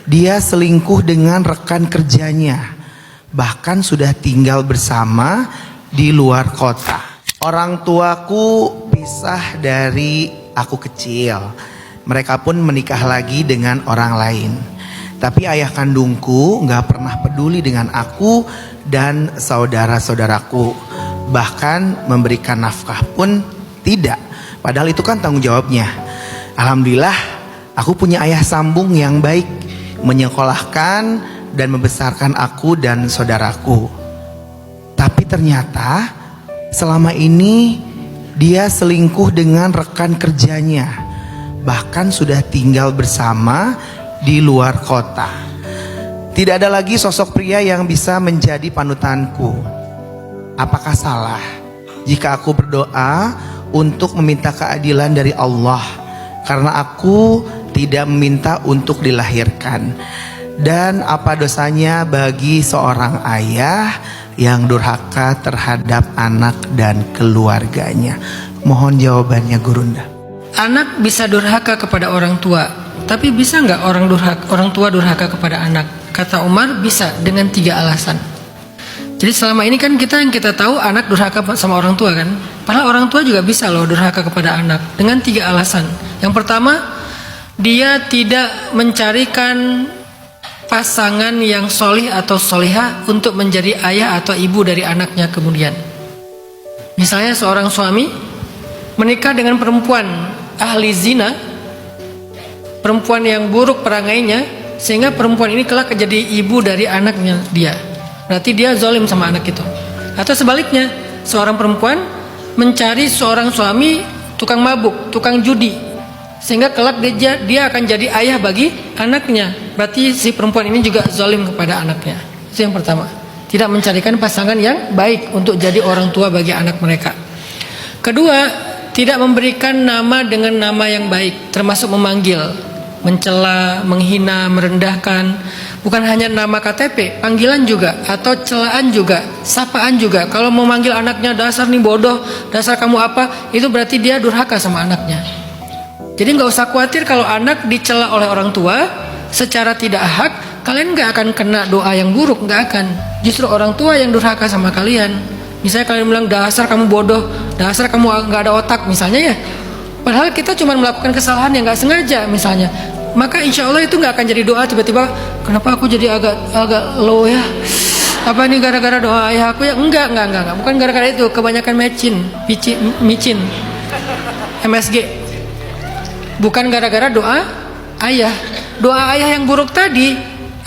dia selingkuh dengan rekan kerjanya, bahkan sudah tinggal bersama di luar kota. Orang tuaku pisah dari aku kecil. Mereka pun menikah lagi dengan orang lain. Tapi ayah kandungku gak pernah peduli dengan aku dan saudara-saudaraku. Bahkan memberikan nafkah pun tidak. Padahal itu kan tanggung jawabnya. Alhamdulillah aku punya ayah sambung yang baik, menyekolahkan dan membesarkan aku dan saudaraku. Tapi ternyata selama ini dia selingkuh dengan rekan kerjanya, bahkan sudah tinggal bersama di luar kota. Tidak ada lagi sosok pria yang bisa menjadi panutanku. Apakah salah jika aku berdoa untuk meminta keadilan dari Allah, karena aku tidak meminta untuk dilahirkan? Dan apa dosanya bagi seorang ayah yang durhaka terhadap anak dan keluarganya? Mohon jawabannya Gurunda. Anak bisa durhaka kepada orang tua, tapi bisa nggak orang tua durhaka kepada anak? Kata Umar, bisa dengan 3 alasan. Jadi selama ini kan yang kita tahu anak durhaka sama orang tua kan. Padahal orang tua juga bisa loh durhaka kepada anak dengan 3 alasan. Yang pertama, dia tidak mencarikan pasangan yang solih atau solihah untuk menjadi ayah atau ibu dari anaknya kemudian. Misalnya seorang suami menikah dengan perempuan ahli zina, perempuan yang buruk perangainya, sehingga perempuan ini kelak jadi ibu dari anaknya dia. Berarti dia zalim sama anak itu. Atau sebaliknya, seorang perempuan mencari seorang suami tukang mabuk, tukang judi, sehingga kelak dia akan jadi ayah bagi anaknya. Berarti si perempuan ini juga zalim kepada anaknya. Itu yang pertama. Tidak mencarikan pasangan yang baik untuk jadi orang tua bagi anak mereka. Kedua, tidak memberikan nama dengan nama yang baik, termasuk memanggil, mencela, menghina, merendahkan. Bukan hanya nama KTP, panggilan juga, atau celaan juga, sapaan juga. Kalau mau manggil anaknya dasar nih bodoh, dasar kamu apa, itu berarti dia durhaka sama anaknya. Jadi nggak usah khawatir kalau anak dicela oleh orang tua secara tidak hak, kalian nggak akan kena doa yang buruk, nggak akan. Justru orang tua yang durhaka sama kalian. Misalnya kalian bilang dasar kamu bodoh, dasar kamu nggak ada otak misalnya ya. Padahal kita cuma melakukan kesalahan yang nggak sengaja misalnya. Maka insya Allah itu nggak akan jadi doa tiba-tiba kenapa aku jadi agak low ya. Apa ini gara-gara doa ayah aku ya? Enggak. Bukan gara-gara itu, kebanyakan micin, MSG. Bukan gara-gara doa ayah. Doa ayah yang buruk tadi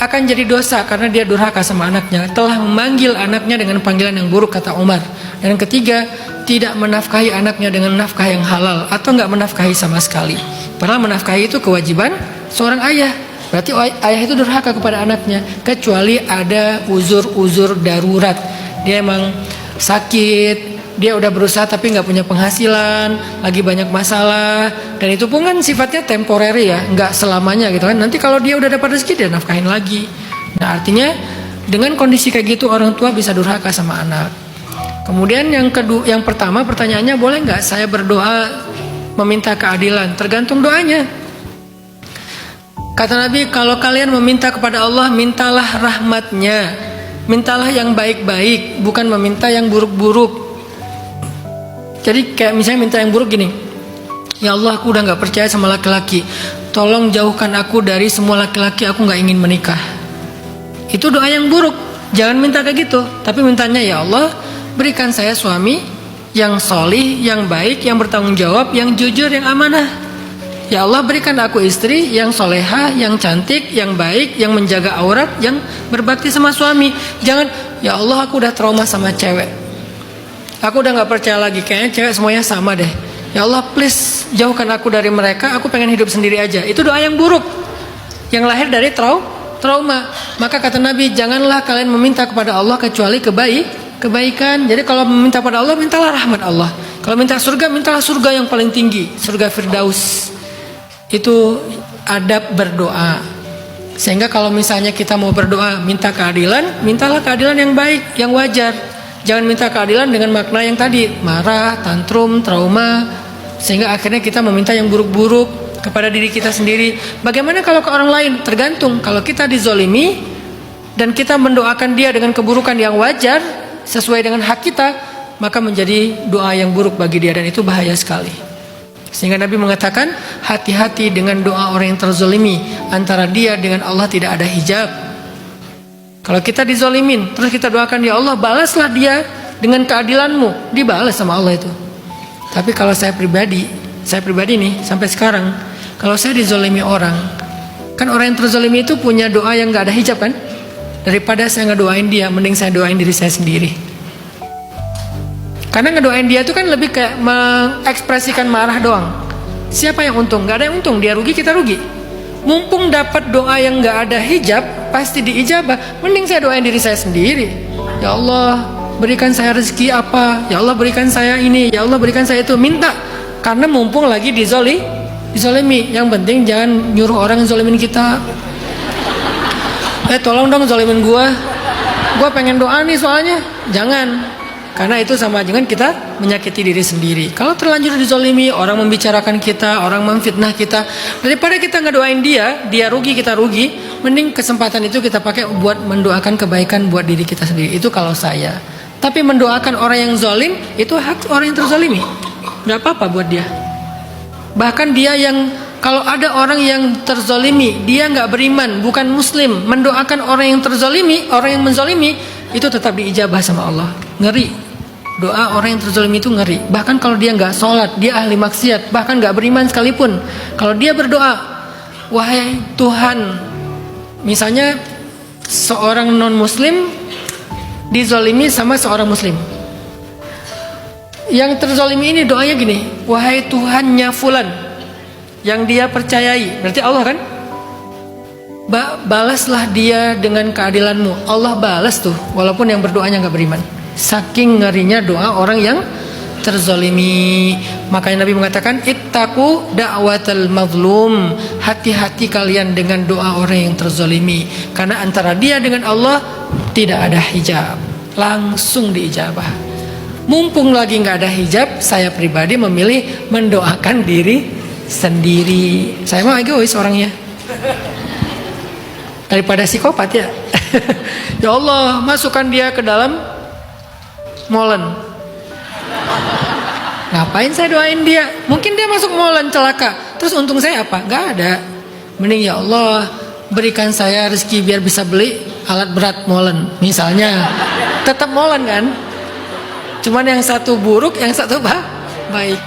akan jadi dosa karena dia durhaka sama anaknya, telah memanggil anaknya dengan panggilan yang buruk, kata Umar. Dan yang ketiga, tidak menafkahi anaknya dengan nafkah yang halal atau nggak menafkahi sama sekali. Padahal menafkahi itu kewajiban seorang ayah. Berarti ayah itu durhaka kepada anaknya, kecuali ada uzur-uzur darurat. Dia emang sakit, dia udah berusaha tapi nggak punya penghasilan, lagi banyak masalah, dan itu pun kan sifatnya temporary ya, nggak selamanya gitu kan. Nanti kalau dia udah dapat rezeki dia nafkahin lagi. Nah artinya dengan kondisi kayak gitu orang tua bisa durhaka sama anak. Kemudian yang pertama pertanyaannya, boleh nggak saya berdoa meminta keadilan? Tergantung doanya. Kata Nabi, kalau kalian meminta kepada Allah, mintalah rahmatnya, mintalah yang baik-baik, bukan meminta yang buruk-buruk. Jadi kayak misalnya minta yang buruk gini, ya Allah aku udah gak percaya sama laki-laki, tolong jauhkan aku dari semua laki-laki, aku gak ingin menikah. Itu doa yang buruk. Jangan minta kayak gitu, tapi mintanya, ya Allah berikan saya suami yang solih, yang baik, yang bertanggung jawab, yang jujur, yang amanah. Ya Allah berikan aku istri yang soleha, yang cantik, yang baik, yang menjaga aurat, yang berbakti sama suami. Jangan, ya Allah aku udah trauma sama cewek, aku udah gak percaya lagi, kayaknya cewek semuanya sama deh. Ya Allah please jauhkan aku dari mereka, aku pengen hidup sendiri aja. Itu doa yang buruk, yang lahir dari trauma. Maka kata Nabi, janganlah kalian meminta kepada Allah kecuali kebaikan. Jadi kalau meminta kepada Allah, mintalah rahmat Allah. Kalau minta surga, mintalah surga yang paling tinggi, surga Firdaus. Itu adab berdoa. Sehingga kalau misalnya kita mau berdoa minta keadilan, mintalah keadilan yang baik, yang wajar. Jangan minta keadilan dengan makna yang tadi, marah, tantrum, trauma, sehingga akhirnya kita meminta yang buruk-buruk. kepada diri kita sendiri. Bagaimana kalau ke orang lain? Tergantung. Kalau kita dizolimi dan kita mendoakan dia dengan keburukan yang wajar sesuai dengan hak kita, maka menjadi doa yang buruk bagi dia, dan itu bahaya sekali. Sehingga Nabi mengatakan, hati-hati dengan doa orang yang terzolimi. Antara dia dengan Allah tidak ada hijab. Kalau kita dizolimin, terus kita doakan, ya Allah balaslah dia dengan keadilanmu, dibalas sama Allah itu. Tapi kalau saya pribadi nih sampai sekarang, kalau saya dizolimi orang, kan orang yang terzolimi itu punya doa yang gak ada hijab kan? Daripada saya ngedoain dia, mending saya doain diri saya sendiri. Karena ngedoain dia itu kan lebih kayak mengekspresikan marah doang. Siapa yang untung? Gak ada yang untung, dia rugi, kita rugi. Mumpung dapat doa yang gak ada hijab, pasti diijabah, mending saya doain diri saya sendiri. Ya Allah, berikan saya rezeki apa? Ya Allah, berikan saya ini. Ya Allah, berikan saya itu. Minta. Karena mumpung lagi dizolimi. Yang penting jangan nyuruh orang yang zolimin kita. Tolong dong zolimin gua pengen doa nih soalnya. Jangan. Karena itu sama dengan kita menyakiti diri sendiri. Kalau terlanjur dizolimi, orang membicarakan kita, orang memfitnah kita, daripada kita ngedoain dia rugi, kita rugi, mending kesempatan itu kita pakai buat mendoakan kebaikan buat diri kita sendiri. Itu kalau saya. Tapi mendoakan orang yang zolim, itu hak orang yang terzolimi. Gak apa-apa buat dia. Bahkan dia yang, kalau ada orang yang terzolimi, dia gak beriman, bukan muslim, mendoakan orang yang terzolimi, orang yang menzolimi, itu tetap diijabah sama Allah. Ngeri. Doa orang yang terzolimi itu ngeri. Bahkan kalau dia gak sholat, dia ahli maksiat, bahkan gak beriman sekalipun, kalau dia berdoa, wahai Tuhan, misalnya seorang non muslim dizolimi sama seorang muslim, yang terzolimi ini doanya gini, wahai Tuhannya fulan yang dia percayai, berarti Allah kan, balaslah dia dengan keadilanmu. Allah balas tuh, walaupun yang berdoanya gak beriman. Saking ngerinya doa orang yang terzolimi. Makanya Nabi mengatakan, ittaqu da'watal mazlum, hati-hati kalian dengan doa orang yang terzolimi, karena antara dia dengan Allah tidak ada hijab, langsung diijabah. Mumpung lagi gak ada hijab, saya pribadi memilih mendoakan diri sendiri. Saya mah egois orangnya, daripada psikopat ya. Ya Allah, masukkan dia ke dalam molen. Ngapain saya doain dia? Mungkin dia masuk molen celaka, terus untung saya apa? Gak ada. Mending ya Allah, berikan saya rezeki biar bisa beli alat berat molen misalnya. Tetap molen kan? Cuman yang satu buruk, yang satu baik.